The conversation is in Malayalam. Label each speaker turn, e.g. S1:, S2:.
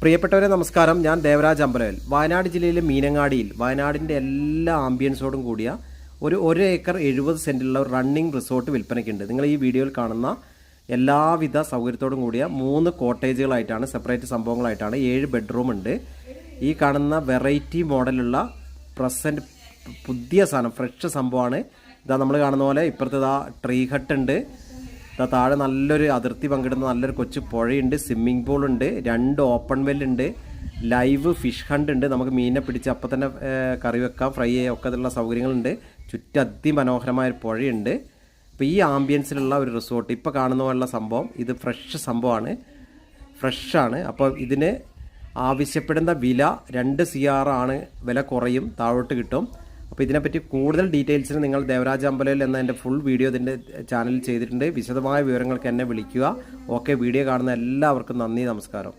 S1: പ്രിയപ്പെട്ടവരെ നമസ്കാരം. ഞാൻ ദേവരാജ് അമ്പലവൽ. വയനാട് ജില്ലയിലെ മീനങ്ങാടിയിൽ വയനാടിൻ്റെ എല്ലാ ആംബിയൻസോടും കൂടിയ ഒരു ഏക്കർ 70 സെൻറ്റിലുള്ള ഒരു റണ്ണിങ് റിസോർട്ട് വിൽപ്പനയ്ക്കുണ്ട്. നിങ്ങൾ ഈ വീഡിയോയിൽ കാണുന്ന എല്ലാവിധ സൗകര്യത്തോടും കൂടിയ 3 കോട്ടേജുകളായിട്ടാണ്, സെപ്പറേറ്റ് സംഭവങ്ങളായിട്ടാണ്. 7 ബെഡ്റൂം ഉണ്ട്. ഈ കാണുന്ന വെറൈറ്റി മോഡലുള്ള പ്രസൻറ്റ് പുതിയ സാധനം, ഫ്രഷ് സംഭവമാണ്. ഇതാ നമ്മൾ കാണുന്ന പോലെ ഇപ്പുറത്ത് ഇതാ ട്രീ ഹട്ട് ഉണ്ട്. താഴെ നല്ലൊരു അതിർത്തി പങ്കിടുന്ന നല്ലൊരു കൊച്ചു പുഴയുണ്ട്, സ്വിമ്മിംഗ് പൂൾ ഉണ്ട്, 2 ഓപ്പൺ വെല്ലുണ്ട്, ലൈവ് ഫിഷ് ഹണ്ട് ഉണ്ട്. നമുക്ക് മീനിനെ പിടിച്ച് അപ്പം തന്നെ കറി വെക്കാം, ഫ്രൈ ചെയ്യാം ഒക്കെ ഉള്ള സൗകര്യങ്ങളുണ്ട്. ചുറ്റും അതിമനോഹരമായൊരു പുഴയുണ്ട്. അപ്പോൾ ഈ ആംബിയൻസിലുള്ള ഒരു റിസോർട്ട് ഇപ്പോൾ കാണുന്ന പോലുള്ള സംഭവം ഇത് ഫ്രഷ് സംഭവമാണ്, ഫ്രഷാണ്. അപ്പോൾ ഇതിന് ആവശ്യപ്പെടുന്ന വില 2 CR ആണ്. വില കുറയും, താഴോട്ട് കിട്ടും. അപ്പോൾ ഇതിനെപ്പറ്റി കൂടുതൽ ഡീറ്റെയിൽസിന് നിങ്ങൾ ദേവരാജ് അമ്പലവൽ എന്ന എൻ്റെ ഫുൾ വീഡിയോ ഇതിൻ്റെ ചാനലിൽ ചെയ്തിട്ടുണ്ട്. വിശദമായ വിവരങ്ങൾക്ക് എന്നെ വിളിക്കുക. ഓക്കെ, വീഡിയോ കാണുന്ന എല്ലാവർക്കും നന്ദി, നമസ്കാരം.